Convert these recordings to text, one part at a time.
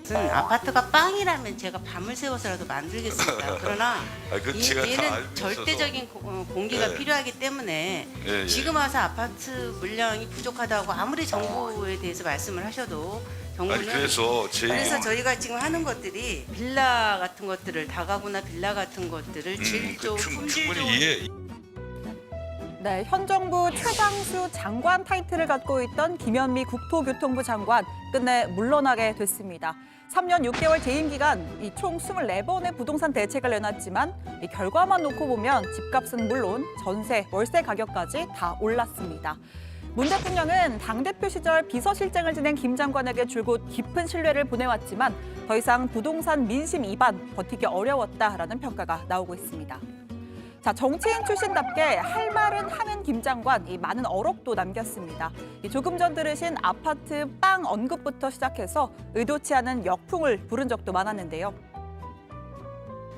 무슨 아파트가 빵이라면 제가 밤을 새워서라도 만들겠습니다. 그러나 제가 다 얘는 알고 절대적인 공기가 네. 필요하기 때문에 예. 지금 와서 아파트 물량이 부족하다고 아무리 정부에 대해서 말씀을 하셔도 정부는 그래서 저희가 지금 하는 것들이 빌라 같은 것들을 다가구나 빌라 같은 것들을 질조 품질 충분히 좋은 이해. 네, 현 정부 최장수 장관 타이틀을 갖고 있던 김현미 국토교통부 장관 끝내 물러나게 됐습니다. 3년 6개월 재임 기간 총 24번의 부동산 대책을 내놨지만 이 결과만 놓고 보면 집값은 물론 전세, 월세 가격까지 다 올랐습니다. 문 대통령은 당대표 시절 비서실장을 지낸 김 장관에게 줄곧 깊은 신뢰를 보내왔지만 더 이상 부동산 민심 이반 버티기 어려웠다라는 평가가 나오고 있습니다. 자, 정치인 출신답게 할 말은 하는 김 장관, 많은 어록도 남겼습니다. 조금 전 들으신 아파트 빵 언급부터 시작해서 의도치 않은 역풍을 부른 적도 많았는데요.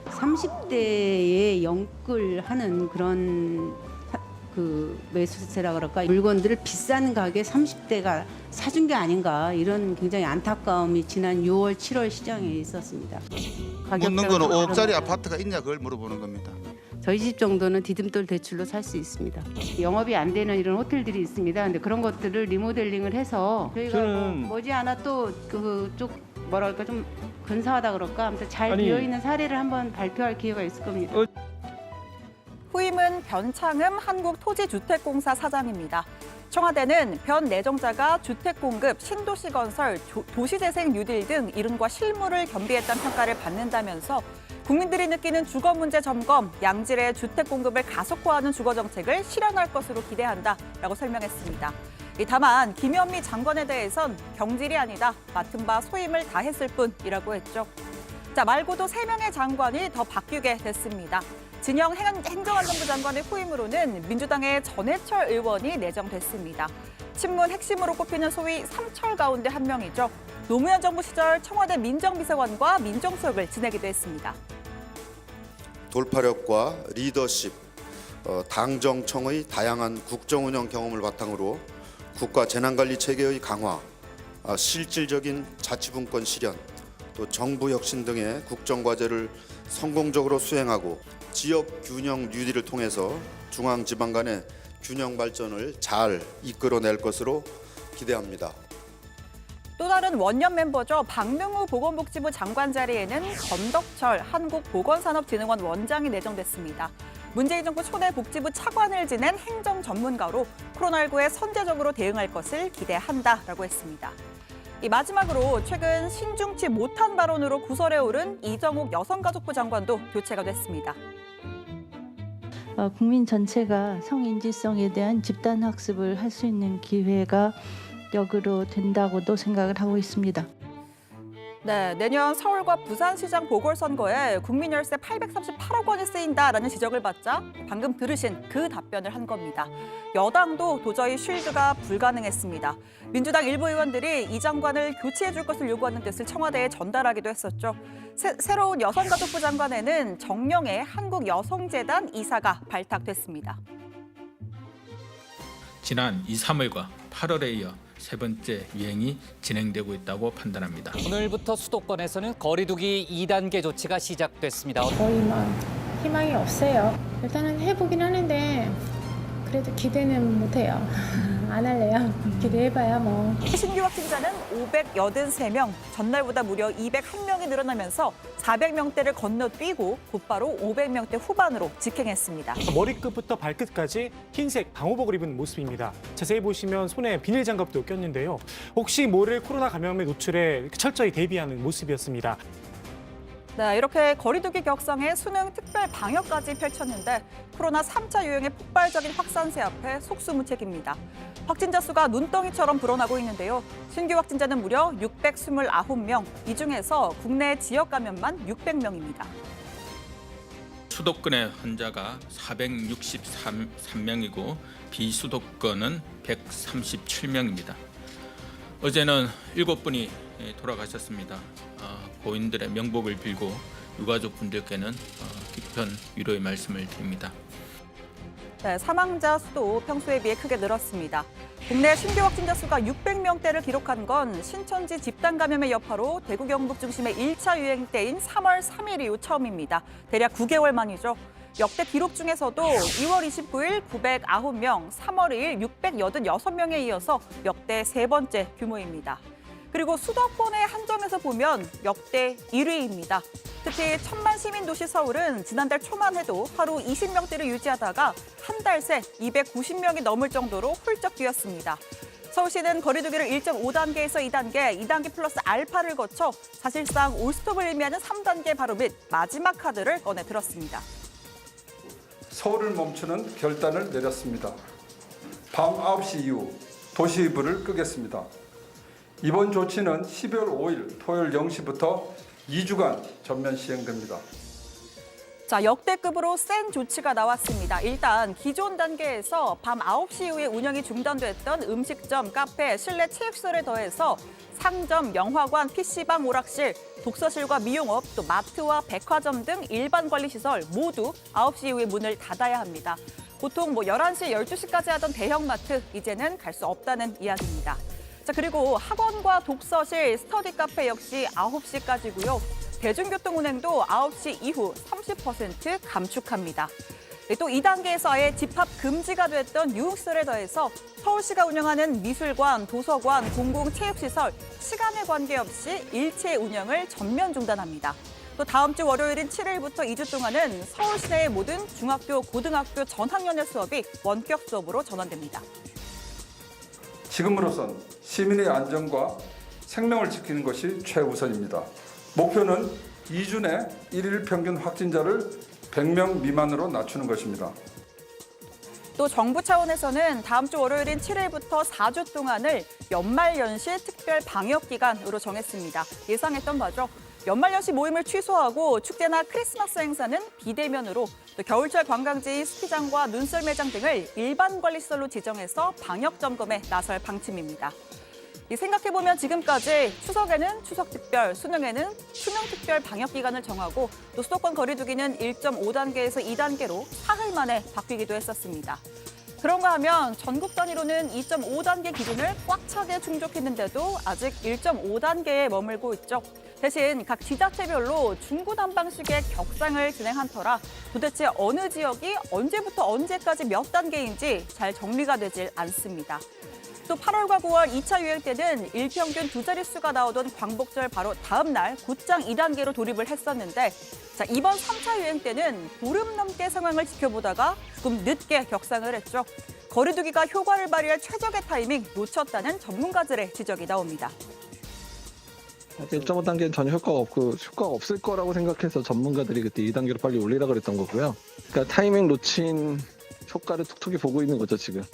30대에 영끌하는 그런 매수세라 그럴까 물건들을 비싼 가격에 30대가 사준 게 아닌가 이런 굉장히 안타까움이 지난 6월, 7월 시장에 있었습니다. 묻는 거는 5억짜리 아파트가 있냐 그걸 물어보는 겁니다. 저희 집 정도는 디딤돌 대출로 살 수 있습니다. 영업이 안 되는 이런 호텔들이 있습니다. 근데 그런 것들을 리모델링을 해서 저희가 머지않아 또 그쪽 뭐랄까 좀 근사하다 그럴까 아무튼 잘 되어 있는 사례를 한번 발표할 기회가 있을 겁니다. 후임은 변창흠 한국토지주택공사 사장입니다. 청와대는 변 내정자가 주택 공급, 신도시 건설, 도시재생 뉴딜 등 이른과 실무를 겸비했다는 평가를 받는다면서 국민들이 느끼는 주거 문제 점검, 양질의 주택 공급을 가속화하는 주거 정책을 실현할 것으로 기대한다라고 설명했습니다. 다만 김현미 장관에 대해선 경질이 아니다, 맡은 바 소임을 다했을 뿐이라고 했죠. 자, 말고도 3명의 장관이 더 바뀌게 됐습니다. 진영 행정안전부 장관의 후임으로는 민주당의 전해철 의원이 내정됐습니다. 친문 핵심으로 꼽히는 소위 삼철 가운데 한 명이죠. 노무현 정부 시절 청와대 민정비서관과 민정수석을 지내기도 했습니다. 돌파력과 리더십, 당정청의 다양한 국정운영 경험을 바탕으로 국가 재난관리 체계의 강화, 실질적인 자치분권 실현, 또 정부 혁신 등의 국정과제를 성공적으로 수행하고 지역 균형 뉴딜을 통해서 중앙지방 간의 균형 발전을 잘 이끌어낼 것으로 기대합니다. 또 다른 원년 멤버죠. 박능우 보건복지부 장관 자리에는 권덕철 한국보건산업진흥원 원장이 내정됐습니다. 문재인 정부 초대 복지부 차관을 지낸 행정 전문가로 코로나19에 선제적으로 대응할 것을 기대한다라고 했습니다. 마지막으로 최근 신중치 못한 발언으로 구설에 오른 이정욱 여성가족부 장관도 교체가 됐습니다. 국민 전체가 성인지성에 대한 집단 학습을 할 수 있는 기회가 역으로 된다고도 생각을 하고 있습니다. 네, 내년 서울과 부산시장 보궐선거에 국민 열세 838억 원이 쓰인다라는 지적을 받자 방금 들으신 그 답변을 한 겁니다. 여당도 도저히 쉴드가 불가능했습니다. 민주당 일부 의원들이 이 장관을 교체해 줄 것을 요구하는 뜻을 청와대에 전달하기도 했었죠. 새로운 여성가족부 장관에는 정영애 한국여성재단 이사가 발탁됐습니다. 지난 2, 3월과 8월에 이어 세 번째 유행이 진행되고 있다고 판단합니다. 오늘부터 수도권에서는 거리두기 2단계 조치가 시작됐습니다. 거의 희망이 없어요. 일단은 해보긴 하는데 그래도 기대는 못해요. 안 할래요. 기대해봐야 뭐. 신규 확진자는 583명, 전날보다 무려 201명이 늘어나면서 400명대를 건너뛰고 곧바로 500명대 후반으로 직행했습니다. 머리끝부터 발끝까지 흰색 방호복을 입은 모습입니다. 자세히 보시면 손에 비닐 장갑도 꼈는데요. 혹시 모를 코로나 감염의 노출에 철저히 대비하는 모습이었습니다. 네, 이렇게 거리두기 격상에 수능 특별 방역까지 펼쳤는데 코로나 3차 유행의 폭발적인 확산세 앞에 속수무책입니다. 확진자 수가 눈덩이처럼 불어나고 있는데요. 신규 확진자는 무려 629명, 이 중에서 국내 지역 감염만 600명입니다. 수도권의 환자가 463명이고 비수도권은 137명입니다. 어제는 7분이 돌아가셨습니다. 고인들의 명복을 빌고 유가족분들께는 깊은 위로의 말씀을 드립니다. 네, 사망자 수도 평소에 비해 크게 늘었습니다. 국내 신규 확진자 수가 600명대를 기록한 건 신천지 집단 감염의 여파로 대구 경북 중심의 1차 유행 때인 3월 3일 이후 처음입니다. 대략 9개월 만이죠. 역대 기록 중에서도 2월 29일 909명, 3월 2일 686명에 이어서 역대 세 번째 규모입니다. 그리고 수도권의 한 점에서 보면 역대 1위입니다. 특히 천만 시민 도시 서울은 지난달 초만 해도 하루 20명대를 유지하다가 한 달 새 290명이 넘을 정도로 훌쩍 뛰었습니다. 서울시는 거리두기를 1.5단계에서 2단계, 2단계 플러스 알파를 거쳐 사실상 올스톱을 의미하는 3단계 바로 및 마지막 카드를 꺼내 들었습니다. 서울을 멈추는 결단을 내렸습니다. 밤 9시 이후 도시불을 끄겠습니다. 이번 조치는 12월 5일 토요일 0시부터 2주간 전면 시행됩니다. 자, 역대급으로 센 조치가 나왔습니다. 일단 기존 단계에서 밤 9시 이후에 운영이 중단됐던 음식점, 카페, 실내 체육시설에 더해서 상점, 영화관, PC방, 오락실, 독서실과 미용업, 또 마트와 백화점 등 일반 관리시설 모두 9시 이후에 문을 닫아야 합니다. 보통 11시, 12시까지 하던 대형마트 이제는 갈 수 없다는 이야기입니다. 자, 그리고 학원과 독서실, 스터디 카페 역시 9시까지고요. 대중교통 운행도 9시 이후 30% 감축합니다. 또 2단계에서 아예 집합 금지가 됐던 유흥시설에 더해서 서울시가 운영하는 미술관, 도서관, 공공체육시설, 시간에 관계없이 일체 운영을 전면 중단합니다. 또 다음 주 월요일인 7일부터 2주 동안은 서울 시내의 모든 중학교, 고등학교 전학년의 수업이 원격 수업으로 전환됩니다. 지금으로선 시민의 안전과 생명을 지키는 것이 최우선입니다. 목표는 2주 내 1일 평균 확진자를 100명 미만으로 낮추는 것입니다. 또 정부 차원에서는 다음 주 월요일인 7일부터 4주 동안을 연말연시 특별 방역기간으로 정했습니다. 예상했던 바죠. 연말연시 모임을 취소하고 축제나 크리스마스 행사는 비대면으로, 또 겨울철 관광지인 스키장과 눈썰 매장 등을 일반 관리시설로 지정해서 방역 점검에 나설 방침입니다. 생각해보면 지금까지 추석에는 추석특별, 수능에는 수능특별 방역기간을 정하고 또 수도권 거리두기는 1.5단계에서 2단계로 사흘 만에 바뀌기도 했었습니다. 그런가 하면 전국 단위로는 2.5단계 기준을 꽉 차게 충족했는데도 아직 1.5단계에 머물고 있죠. 대신 각 지자체별로 중구난방식의 격상을 진행한 터라 도대체 어느 지역이 언제부터 언제까지 몇 단계인지 잘 정리가 되질 않습니다. 또 8월과 9월 2차 유행 때는 일평균 두 자릿수가 나오던 광복절 바로 다음 날 곧장 2단계로 돌입을 했었는데, 자, 이번 3차 유행 때는 보름 넘게 상황을 지켜보다가 조금 늦게 격상을 했죠. 거리두기가 효과를 발휘할 최적의 타이밍 놓쳤다는 전문가들의 지적이 나옵니다. 1.5단계는 전혀 효과가 없고 효과가 없을 거라고 생각해서 전문가들이 그때 2단계로 빨리 올리라 그랬던 거고요. 그러니까 타이밍 놓친 효과를 톡톡히 보고 있는 거죠, 지금.